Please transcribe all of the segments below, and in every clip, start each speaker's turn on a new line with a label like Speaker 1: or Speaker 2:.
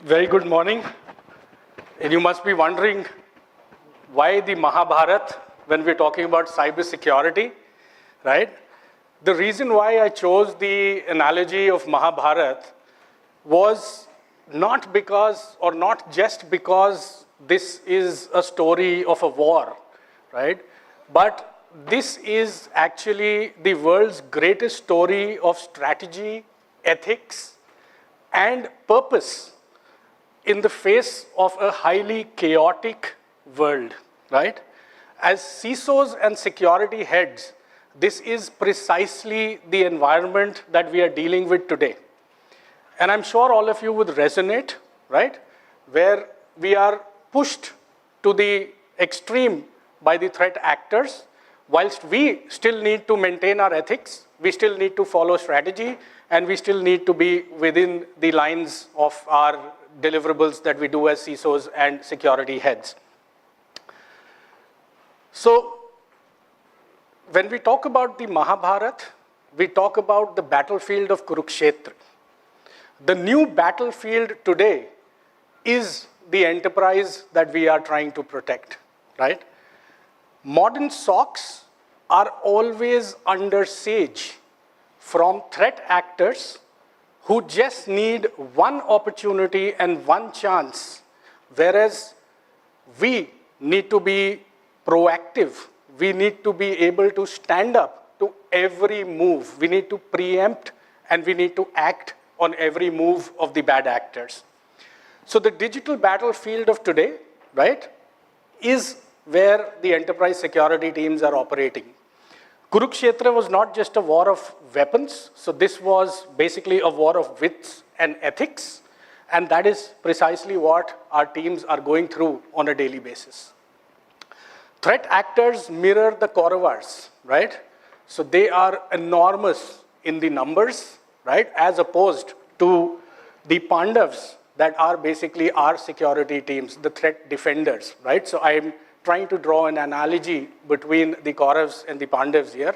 Speaker 1: Very good morning. And you must be wondering why the Mahabharata when we're talking about cybersecurity, right? The reason why I chose the analogy of Mahabharata was not because, or not just because this is a story of a war, right? But this is actually the world's greatest story of strategy, ethics, and purpose in the face of a highly chaotic world, right? As CISOs and security heads, this is precisely the environment that we are dealing with today. And I'm sure all of you would resonate, right? Where we are pushed to the extreme by the threat actors, whilst we still need to maintain our ethics, we still need to follow strategy, and we still need to be within the lines of our deliverables that we do as CISOs and security heads. So when we talk about the Mahabharata, we talk about the battlefield of Kurukshetra. The new battlefield today is the enterprise that we are trying to protect, right? Modern SOCs are always under siege from threat actors who just need one opportunity and one chance, whereas we need to be proactive. We need to be able to stand up to every move. We need to preempt and we need to act on every move of the bad actors. So the digital battlefield of today, right, is where the enterprise security teams are operating. Kurukshetra was not just a war of weapons, so this was basically a war of wits and ethics, and that is precisely what our teams are going through on a daily basis. Threat actors mirror the Kauravas, right? So they are enormous in the numbers, right, as opposed to the Pandavas that are basically our security teams, the threat defenders, right? So I'm trying to draw an analogy between the Kauravas and the Pandavas here.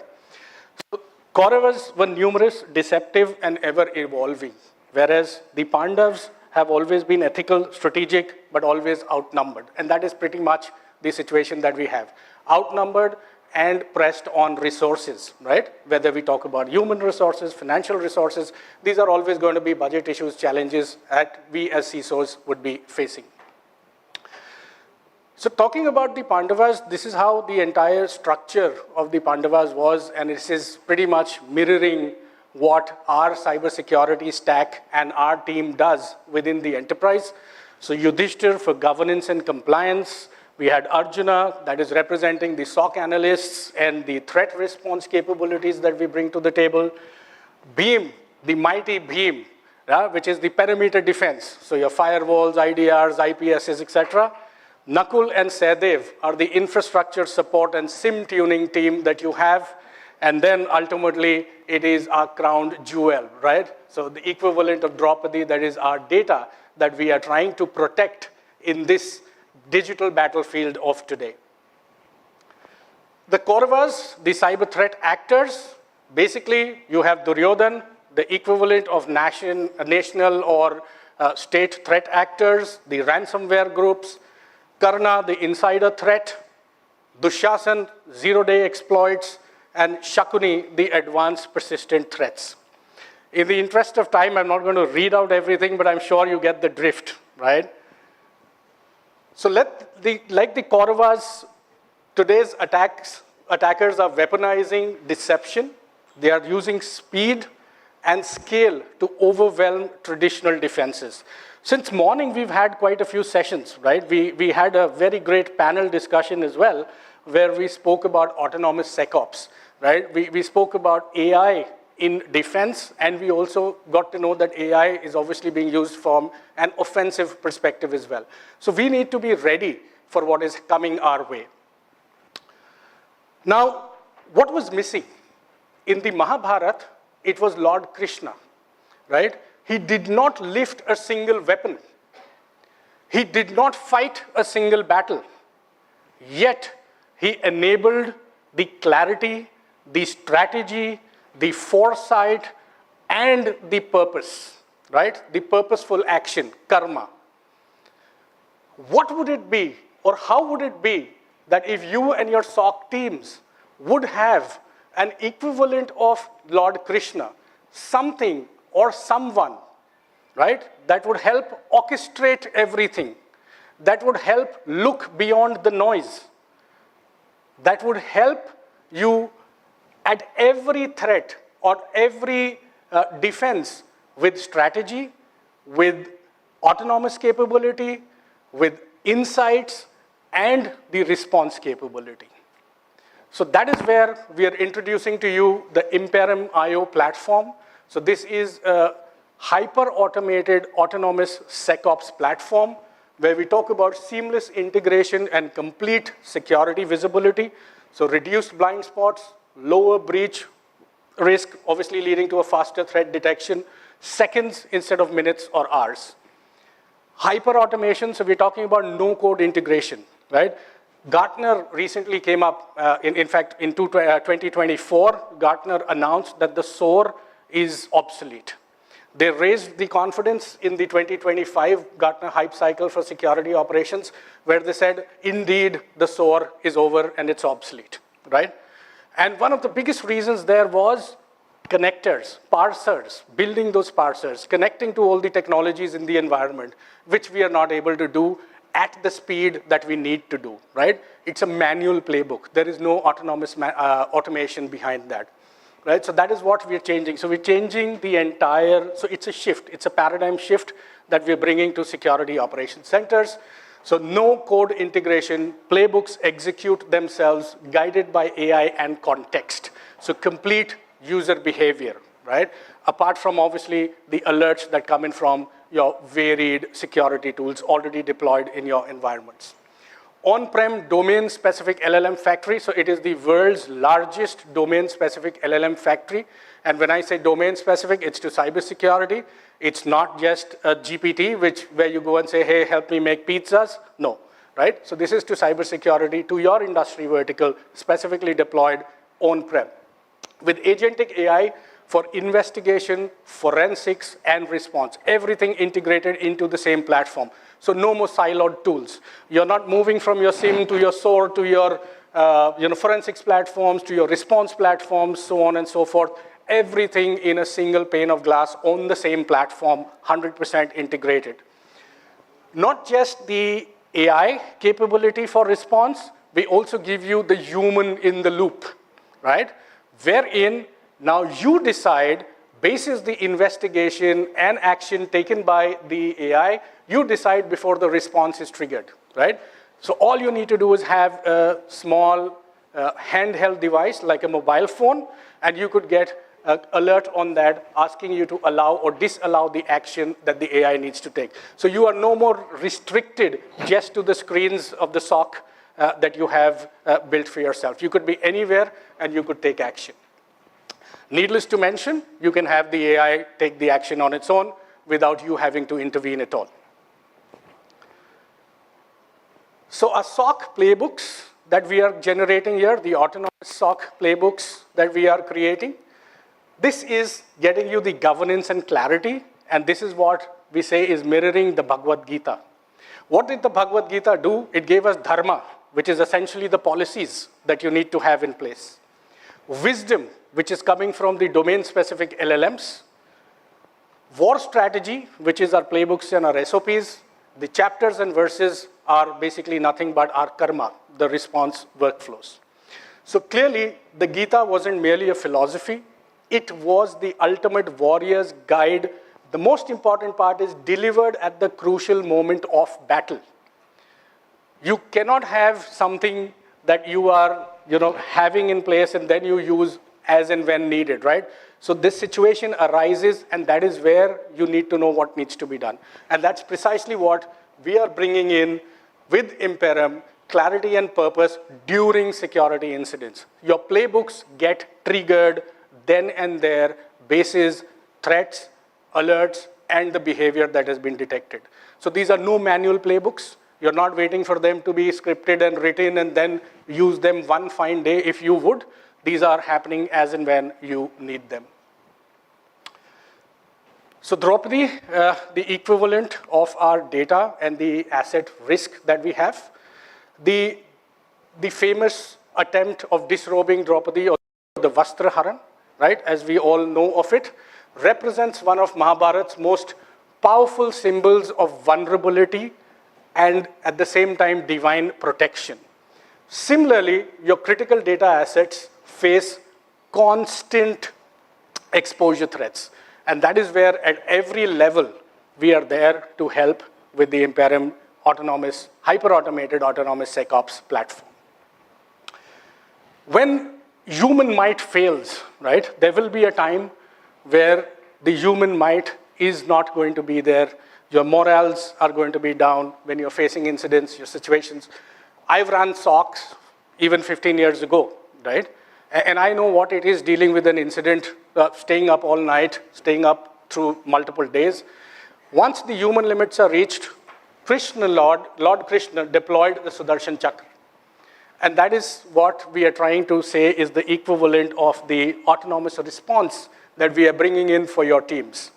Speaker 1: So Kauravas were numerous, deceptive, and ever evolving, whereas the Pandavas have always been ethical, strategic, but always outnumbered. And that is pretty much the situation that we have. Outnumbered and pressed on resources, right? Whether we talk about human resources, financial resources, these are always going to be budget issues, challenges that we as CISOs would be facing. So talking about the Pandavas, this is how the entire structure of the Pandavas was, and this is pretty much mirroring what our cybersecurity stack and our team does within the enterprise. So Yudhishthir for governance and compliance. We had Arjuna, that is representing the SOC analysts and the threat response capabilities that we bring to the table. Bhim, the mighty Bhim, which is the perimeter defense. So your firewalls, IDRs, IPSs, etc. Nakul and Sehdev are the infrastructure support and SIM tuning team that you have. And then ultimately, it is our crowned jewel, right? So the equivalent of 𝗕𝗏𝗃𝗍, that is our data that we are trying to protect in this digital battlefield of today. The Kauravas, the cyber threat actors, basically you have Duryodhan, the equivalent of national or state threat actors, the ransomware groups, Karna, the insider threat, Dushasan, zero-day exploits, and Shakuni, the advanced persistent threats. In the interest of time, I'm not going to read out everything, but I'm sure you get the drift, right? So like the Kauravas, today's attackers are weaponizing deception. They are using speed and scale to overwhelm traditional defenses. Since morning, we've had quite a few sessions, right? We had a very great panel discussion as well, where we spoke about autonomous SecOps, right? We spoke about AI in defense, and we also got to know that AI is obviously being used from an offensive perspective as well. So we need to be ready for what is coming our way. Now, what was missing? In the Mahabharata, it was Lord Krishna, right? He did not lift a single weapon. He did not fight a single battle. Yet, he enabled the clarity, the strategy, the foresight, and the purpose, right? The purposeful action, karma. What would it be, or how would it be that if you and your SOC teams would have an equivalent of Lord Krishna, something or someone, right, that would help orchestrate everything, that would help look beyond the noise, that would help you at every threat or every defense with strategy, with autonomous capability, with insights, and the response capability. So that is where we are introducing to you the 𝗵𝗵𝗻𝗄 platform. So this is a hyper-automated autonomous SecOps platform where we talk about seamless integration and complete security visibility. So reduced blind spots, lower breach risk, obviously leading to a faster threat detection, seconds instead of minutes or hours. Hyper-automation, so we're talking about no-code integration, right? Gartner recently came up, in fact, in 2024, Gartner announced that the SOAR is obsolete. They raised the confidence in the 2025 Gartner hype cycle for security operations, where they said, indeed, the SOAR is over and it's obsolete, right? And one of the biggest reasons there was connectors, parsers, building those parsers, connecting to all the technologies in the environment, which we are not able to do at the speed that we need to do, right? It's a manual playbook. There is no autonomous automation behind that, right? So that is what we're changing. So we're changing the entire, so it's a shift. It's a paradigm shift that we're bringing to security operations centers. So no code integration, playbooks execute themselves guided by AI and context. So complete user behavior, right? Apart from obviously the alerts that come in from your varied security tools already deployed in your environments. On-prem domain-specific LLM factory, so it is the world's largest domain-specific LLM factory. And when I say domain-specific, it's to cybersecurity. It's not just a GPT, where you go and say, hey, help me make pizzas. No, right? So this is to cybersecurity, to your industry vertical, specifically deployed on-prem. With agentic AI for investigation, forensics, and response, everything integrated into the same platform. So no more siloed tools. You're not moving from your SIEM to your SOAR to your forensics platforms, to your response platforms, so on and so forth. Everything in a single pane of glass on the same platform, 100% integrated. Not just the AI capability for response, we also give you the human in the loop, right? Wherein now you decide, basis the investigation and action taken by the AI, you decide before the response is triggered, right? So all you need to do is have a small handheld device like a mobile phone, and you could get an alert on that asking you to allow or disallow the action that the AI needs to take. So you are no more restricted just to the screens of the SOC that you have built for yourself. You could be anywhere and you could take action. Needless to mention, you can have the AI take the action on its own without you having to intervene at all. So our SOC playbooks that we are generating here, the autonomous SOC playbooks that we are creating, this is getting you the governance and clarity, and this is what we say is mirroring the Bhagavad Gita. What did the Bhagavad Gita do? It gave us dharma, which is essentially the policies that you need to have in place. Wisdom, which is coming from the domain-specific LLMs. War strategy, which is our playbooks and our SOPs. The chapters and verses are basically nothing but our karma, the response workflows. So clearly, the Gita wasn't merely a philosophy. It was the ultimate warrior's guide. The most important part is delivered at the crucial moment of battle. You cannot have something that you are having in place and then you use as and when needed, right? So this situation arises, and that is where you need to know what needs to be done. And that's precisely what we are bringing in with 𝗵𝗵𝗻𝗻, clarity and purpose during security incidents. Your playbooks get triggered then and there, basis threats, alerts, and the behavior that has been detected. So these are no manual playbooks. You're not waiting for them to be scripted and written and then use them one fine day if you would. These are happening as and when you need them. So 𝗕𝗂𝗃𝗍, the equivalent of our data and the asset risk that we have. The famous attempt of disrobing 𝗕𝗂𝗃, or the 𝗬𝗏𝗪, right, as we all know of it, represents one of Mahabharat's most powerful symbols of vulnerability and at the same time divine protection. Similarly, your critical data assets face constant exposure threats. And that is where at every level we are there to help with the 𝗵𝗻 autonomous, hyper-automated autonomous SecOps platform. When human might fails, right, there will be a time where the human might is not going to be there. Your morals are going to be down when you're facing incidents, your situations. I've run SOCs even 15 years ago, right? And I know what it is dealing with an incident, staying up all night, staying up through multiple days. Once the human limits are reached, Lord Krishna deployed the Sudarshan Chakra. And that is what we are trying to say is the equivalent of the autonomous response that we are bringing in for your teams.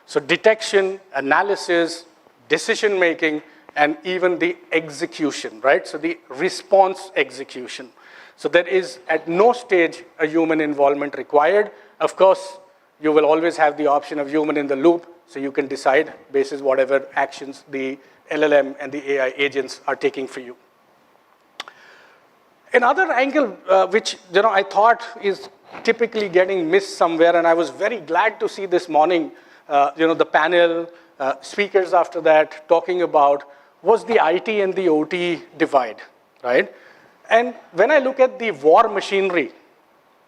Speaker 1: So detection, analysis, decision-making, and even the execution, right? So the response execution. So there is at no stage a human involvement required. Of course, you will always have the option of human in the loop, so you can decide basis whatever actions the LLM and the AI agents are taking for you. Another angle which I thought is typically getting missed somewhere, and I was very glad to see this morning, the panel, speakers after that talking about, was the IT and the OT divide, right? And when I look at the war machinery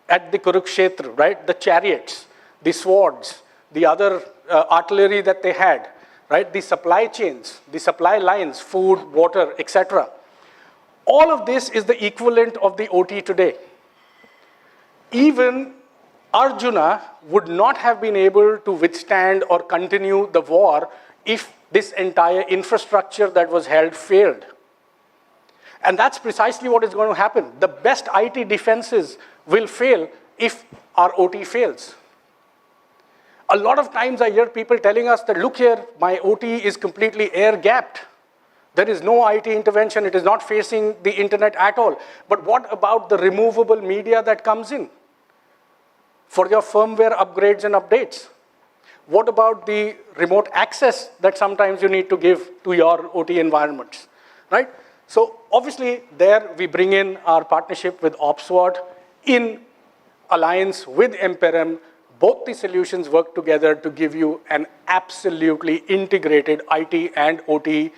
Speaker 1: at the Kurukshetra, right, the chariots, the swords, the other artillery that they had, right, the supply chains, the supply lines, food, water, etc. All of this is the equivalent of the OT today. Even Arjuna would not have been able to withstand or continue the war if this entire infrastructure that was held failed. And that's precisely what is going to happen. The best IT defenses will fail if our OT fails. A lot of times I hear people telling us that, look here, my OT is completely air-gapped. There is no IT intervention. It is not facing the internet at all. But what about the removable media that comes in for your firmware upgrades and updates? What about the remote access that sometimes you need to give to your OT environments, right? So obviously there we bring in our partnership with OpsWatt in alliance with 𝗵𝗻. Both the solutions work together to give you an absolutely integrated IT and OT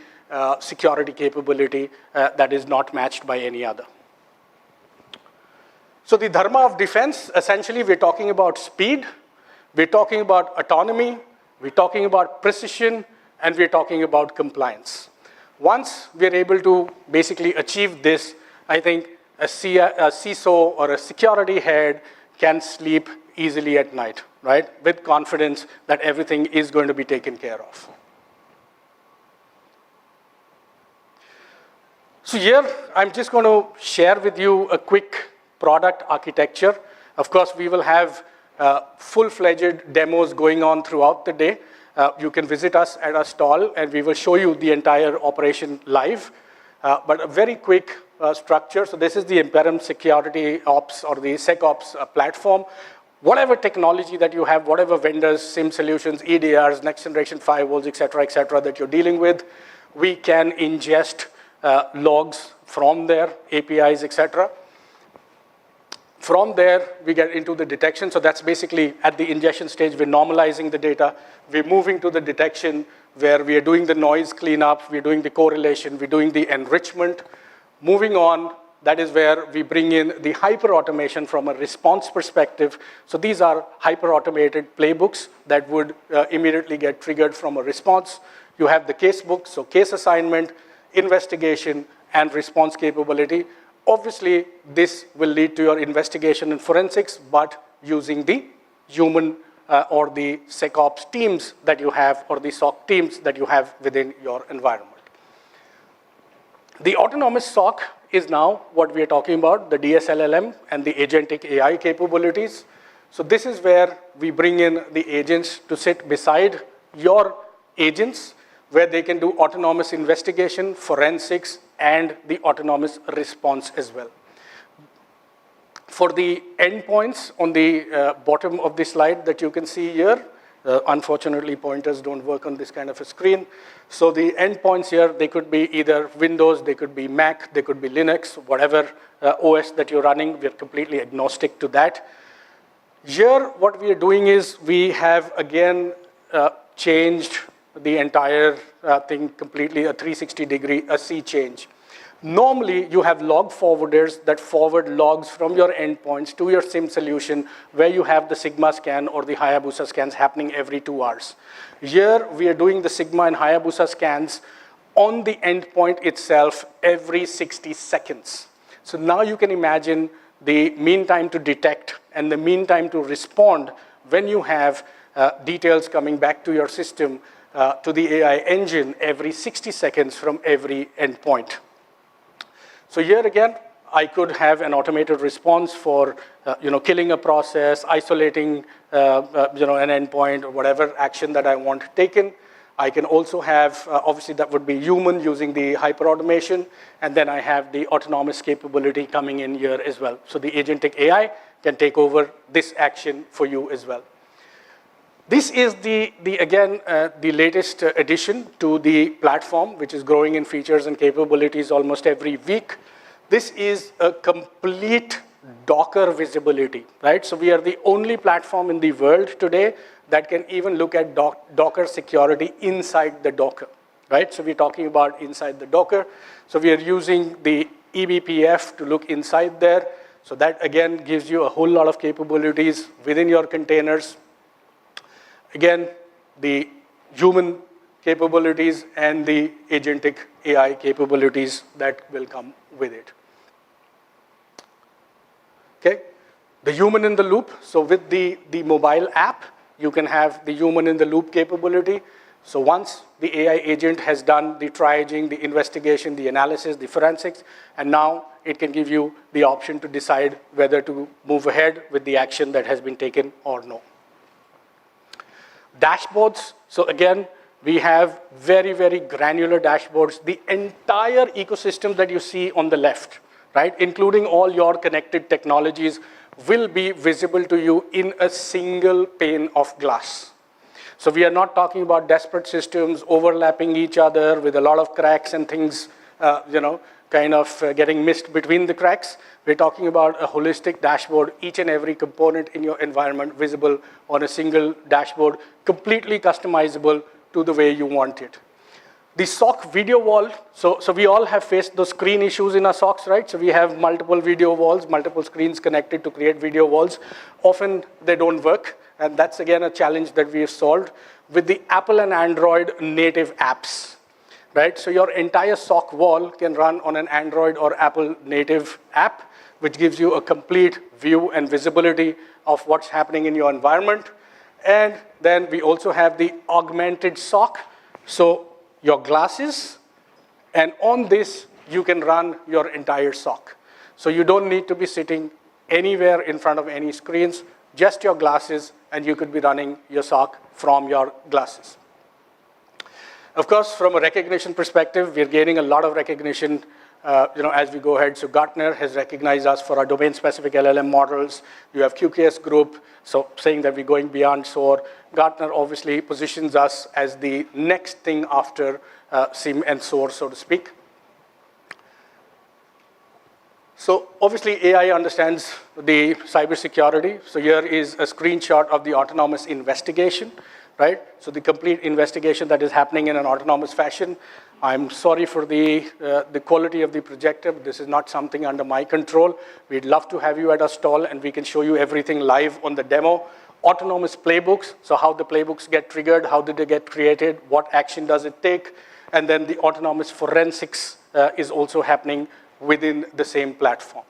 Speaker 1: security capability that is not matched by any other. So the dharma of defense, essentially we're talking about speed, we're talking about autonomy, we're talking about precision, and we're talking about compliance. Once we're able to basically achieve this, I think a CISO or a security head can sleep easily at night, right? With confidence that everything is going to be taken care of. So here, I'm just going to share with you a quick product architecture. Of course, we will have full-fledged demos going on throughout the day. You can visit us at our stall, and we will show you the entire operation live. But a very quick structure. So this is the 𝗵𝗻 Security Ops or the SecOps platform. Whatever technology that you have, whatever vendors, SIM solutions, EDRs, next generation firewalls, et cetera, that you're dealing with, we can ingest logs from their APIs, etc. From there, we get into the detection. So that's basically at the ingestion stage, we're normalizing the data. We're moving to the detection where we are doing the noise cleanup, we're doing the correlation, we're doing the enrichment. Moving on, that is where we bring in the hyper-automation from a response perspective. So these are hyper-automated playbooks that would immediately get triggered from a response. You have the case book, so case assignment, investigation, and response capability. Obviously, this will lead to your investigation and forensics, but using the human or the SecOps teams that you have, or the SOC teams that you have within your environment. The autonomous SOC is now what we are talking about, the DSLLM and the agentic AI capabilities. So this is where we bring in the agents to sit beside your agents, where they can do autonomous investigation, forensics, and the autonomous response as well. For the endpoints on the bottom of the slide that you can see here, unfortunately, pointers don't work on this kind of a screen. So the endpoints here, they could be either Windows, they could be Mac, they could be Linux, whatever OS that you're running. We're completely agnostic to that. Here, what we are doing is we have, again, changed the entire thing completely, a 360-degree sea change. Normally, you have log forwarders that forward logs from your endpoints to your SIEM solution, where you have the Sigma scan or the Hayabusa scans happening every 2 hours. Here, we are doing the Sigma and Hayabusa scans on the endpoint itself every 60 seconds. So now you can imagine the mean time to detect and the mean time to respond when you have details coming back to your system, to the AI engine every 60 seconds from every endpoint. So here again, I could have an automated response for killing a process, isolating an endpoint, or whatever action that I want taken. I can also have, obviously that would be human using the hyperautomation, and then I have the autonomous capability coming in here as well. So the agentic AI can take over this action for you as well. This is the latest addition to the platform, which is growing in features and capabilities almost every week. This is a complete Docker visibility, right? So we are the only platform in the world today that can even look at Docker security inside the Docker, right? So we're talking about inside the Docker. So we are using the eBPF to look inside there. So that, again, gives you a whole lot of capabilities within your containers. Again, the human capabilities and the agentic AI capabilities that will come with it. Okay, the human in the loop. So with the mobile app, you can have the human in the loop capability. So once the AI agent has done the triaging, the investigation, the analysis, the forensics, and now it can give you the option to decide whether to move ahead with the action that has been taken or no. Dashboards. So again, we have very, very granular dashboards. The entire ecosystem that you see on the left, right, including all your connected technologies, will be visible to you in a single pane of glass. So we are not talking about disparate systems overlapping each other with a lot of cracks and things, kind of getting missed between the cracks. We're talking about a holistic dashboard, each and every component in your environment visible on a single dashboard, completely customizable to the way you want it. The SOC video wall, so we all have faced those screen issues in our SOCs, right? So we have multiple video walls, multiple screens connected to create video walls. Often they don't work, and that's again a challenge that we have solved with the Apple and Android native apps, right? So your entire SOC wall can run on an Android or Apple native app, which gives you a complete view and visibility of what's happening in your environment. And then we also have the augmented SOC. So your glasses, and on this, you can run your entire SOC. So you don't need to be sitting anywhere in front of any screens, just your glasses, and you could be running your SOC from your glasses. Of course, from a recognition perspective, we're gaining a lot of recognition as we go ahead. So Gartner has recognized us for our domain-specific LLM models. You have QKS Group, so saying that we're going beyond SOAR. Gartner obviously positions us as the next thing after SIEM and SOAR, so to speak. So obviously, AI understands the cybersecurity. So here is a screenshot of the autonomous investigation, right? So the complete investigation that is happening in an autonomous fashion. I'm sorry for the quality of the projector. This is not something under my control. We'd love to have you at our stall, and we can show you everything live on the demo. Autonomous playbooks, so how the playbooks get triggered, how did they get created, what action does it take, and then the autonomous forensics is also happening within the same platform.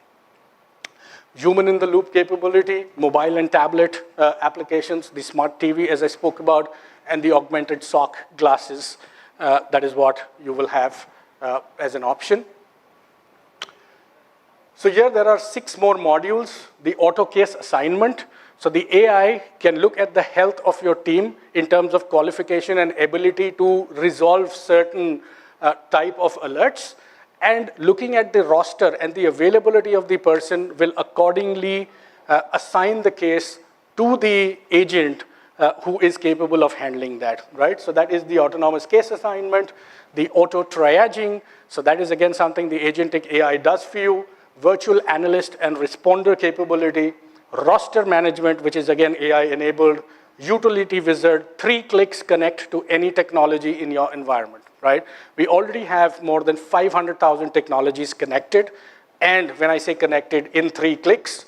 Speaker 1: Human in the loop capability, mobile and tablet applications, the smart TV as I spoke about, and the augmented SOC glasses. That is what you will have as an option. So here there are 6 more modules. The auto case assignment. So the AI can look at the health of your team in terms of qualification and ability to resolve certain type of alerts, and looking at the roster and the availability of the person will accordingly assign the case to the agent who is capable of handling that, right? So that is the autonomous case assignment, the auto triaging. So that is again something the agentic AI does for you, virtual analyst and responder capability, roster management, which is again AI enabled, utility wizard, 3 clicks connect to any technology in your environment, right? We already have more than 500,000 technologies connected. And when I say connected, in 3 clicks.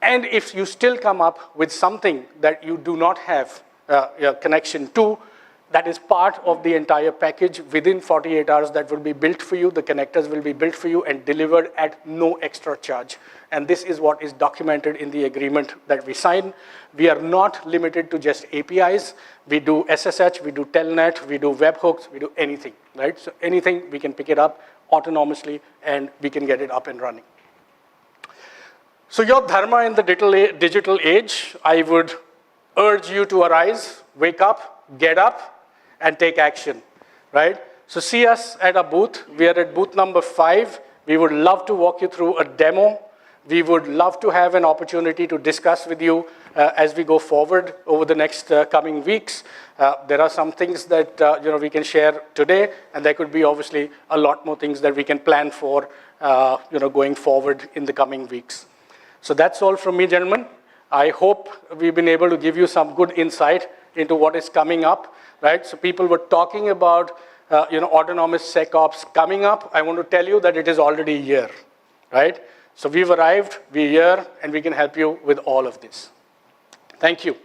Speaker 1: And if you still come up with something that you do not have a connection to, that is part of the entire package within 48 hours that will be built for you. The connectors will be built for you and delivered at no extra charge. And this is what is documented in the agreement that we sign. We are not limited to just APIs. We do SSH, we do Telnet, we do webhooks, we do anything, right? So anything, we can pick it up autonomously and we can get it up and running. So your dharma in the digital age, I would urge you to arise, wake up, get up, and take action, right? So see us at our booth. We are at booth number 5. We would love to walk you through a demo. We would love to have an opportunity to discuss with you as we go forward over the next coming weeks. There are some things that we can share today, and there could be obviously a lot more things that we can plan for going forward in the coming weeks. So that's all from me, gentlemen. I hope we've been able to give you some good insight into what is coming up, right? So people were talking about autonomous SecOps coming up. I want to tell you that it is already here, right? So we've arrived, we're here, and we can help you with all of this. Thank you.